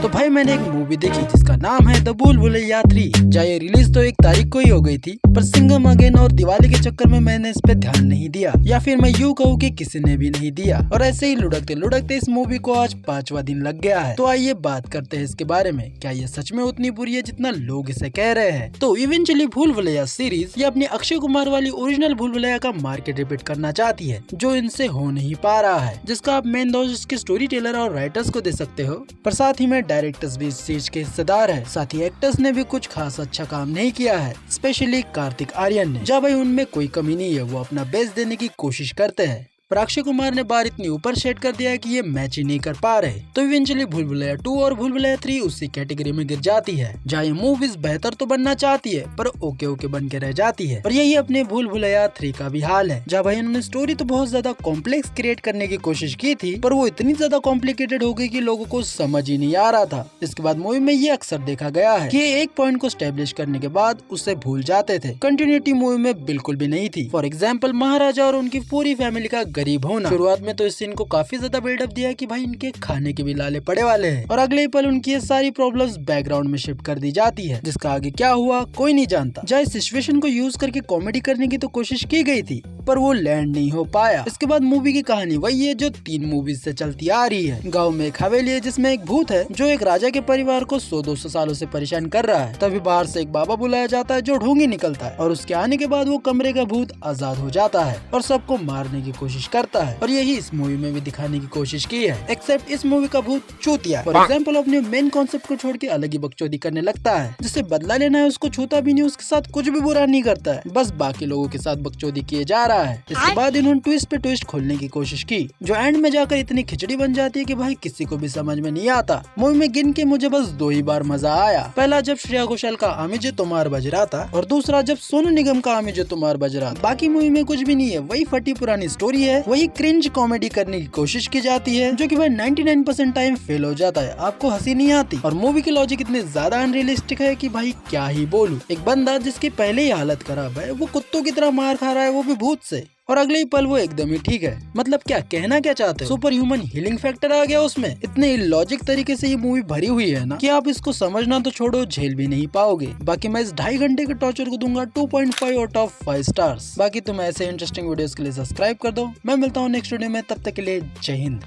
तो भाई मैंने एक मूवी देखी जिसका नाम है द भूल भुलैया 3। जहाँ ये रिलीज तो 1 तारीख को ही हो गई थी, पर सिंघम अगेन और दिवाली के चक्कर में मैंने इस पे ध्यान नहीं दिया, या फिर मैं यूँ कहूँ कि किसी ने भी नहीं दिया। और ऐसे ही लुढ़कते लुढ़कते इस मूवी को आज 5वां दिन लग गया है। तो आइए बात करते हैं इसके बारे में, क्या ये सच में उतनी बुरी है जितना लोग इसे कह रहे हैं। तो इवेंचुअली भूल भुलैया सीरीज ये अपनी अक्षय कुमार वाली ओरिजिनल भूल भुलैया का मार्केट रिपीट करना चाहती है, जो इनसे हो नहीं पा रहा है, जिसका आप मेन दोष इसके स्टोरी टेलर और राइटर्स को दे सकते हो, पर साथ ही में डायरेक्टर्स भी इस चीज के हिस्सेदार है। साथ ही एक्टर्स ने भी कुछ खास अच्छा काम नहीं किया है, स्पेशली कार्तिक आर्यन ने। जब भाई उनमें कोई कमी नहीं है, वो अपना बेस्ट देने की कोशिश करते हैं, पर अक्षय कुमार ने बार इतनी ऊपर सेट कर दिया है कि ये मैच ही नहीं कर पा रहे। तो इवेंचुअली भूल भुलैया 2 और भूल भुलैया 3 उसी कैटेगरी में गिर जाती है, जहाँ ये मूवीज बेहतर तो बनना चाहती है पर ओके ओके बन के रह जाती है। और यही अपने भूल भुलैया 3 का भी हाल है, जहाँ भाई उन्होंने स्टोरी तो बहुत ज्यादा कॉम्प्लेक्स क्रिएट करने की कोशिश की थी, पर वो इतनी ज्यादा कॉम्प्लिकेटेड हो गई कि लोगों को समझ ही नहीं आ रहा था। इसके बाद मूवी में ये अक्सर देखा गया है कि एक पॉइंट को स्टेब्लिश करने के बाद उसे भूल जाते थे। कंटिन्यूटी मूवी में बिल्कुल भी नहीं थी। फॉर एग्जाम्पल महाराजा और उनकी पूरी फैमिली का गरीब होना। में तो इस सीन को काफी ज्यादा बिल्डअप दिया कि भाई इनके खाने के भी लाले पड़े वाले हैं, और अगले ही पल उनकी ये सारी प्रॉब्लम्स बैकग्राउंड में शिफ्ट कर दी जाती है, जिसका आगे क्या हुआ कोई नहीं जानता। जहाँ इस सिचुएशन को यूज करके कॉमेडी करने की तो कोशिश की गई थी, पर वो लैंड नहीं हो पाया। इसके बाद मूवी की कहानी वही है जो 3 मूवीज से चलती आ रही है। गाँव में एक हवेली है जिसमें एक भूत है जो एक राजा के परिवार को 100-200 सालों से परेशान कर रहा है। तभी बाहर से एक बाबा बुलाया जाता है जो ढोंगी निकलता है, और उसके आने के बाद वो कमरे का भूत आजाद हो जाता है और सबको मारने की कोशिश करता है। और यही इस मूवी में भी दिखाने की कोशिश की है, एक्सेप्ट इस मूवी का भूत चूतिया फॉर एग्जाम्पल अपने मेन कॉन्सेप्ट को छोड़ के अलग ही बकचोदी करने लगता है। जिससे बदला लेना है उसको छूता भी नहीं, उसके साथ कुछ भी बुरा नहीं करता है, बस बाकी लोगों के साथ बकचोदी किए जा रहा है। इसके बाद इन्होंने ट्विस्ट पे ट्विस्ट खोलने की कोशिश की, जो एंड में जाकर इतनी खिचड़ी बन जाती है कि भाई किसी को भी समझ में नहीं आता। मूवी में गिन के मुझे बस 2 ही बार मजा आया। पहला जब श्रेया घोषाल का आमी जे तुम्हार बज रहा था, और दूसरा जब सोनू निगम का आमी जे तुम्हार बज रहा था। बाकी मूवी में कुछ भी नहीं है, वही फटी पुरानी स्टोरी है, वही क्रिंज कॉमेडी करने की कोशिश की जाती है, जो कि भाई 99% टाइम फेल हो जाता है, आपको हंसी नहीं आती। और मूवी की लॉजिक इतने ज्यादा अनरियलिस्टिक है कि भाई क्या ही बोलूं। एक बंदा जिसकी पहले ही हालत खराब है, वो कुत्तों की तरह मार खा रहा है, वो भी भूत से, और अगले ही पल वो एकदम ही ठीक है। मतलब क्या कहना क्या चाहते हो? सुपर ह्यूमन हीलिंग फैक्टर आ गया उसमें। इतने इलॉजिक तरीके से ये मूवी भरी हुई है ना कि आप इसको समझना तो छोड़ो, झेल भी नहीं पाओगे। बाकी मैं इस 2.5 घंटे के टॉर्चर को दूंगा 2.5 आउट ऑफ 5 स्टार्स। बाकी तुम ऐसे इंटरेस्टिंग वीडियोस के लिए सब्सक्राइब कर दो। मैं मिलता हूँ नेक्स्ट वीडियो में, तब तक के लिए जय हिंद।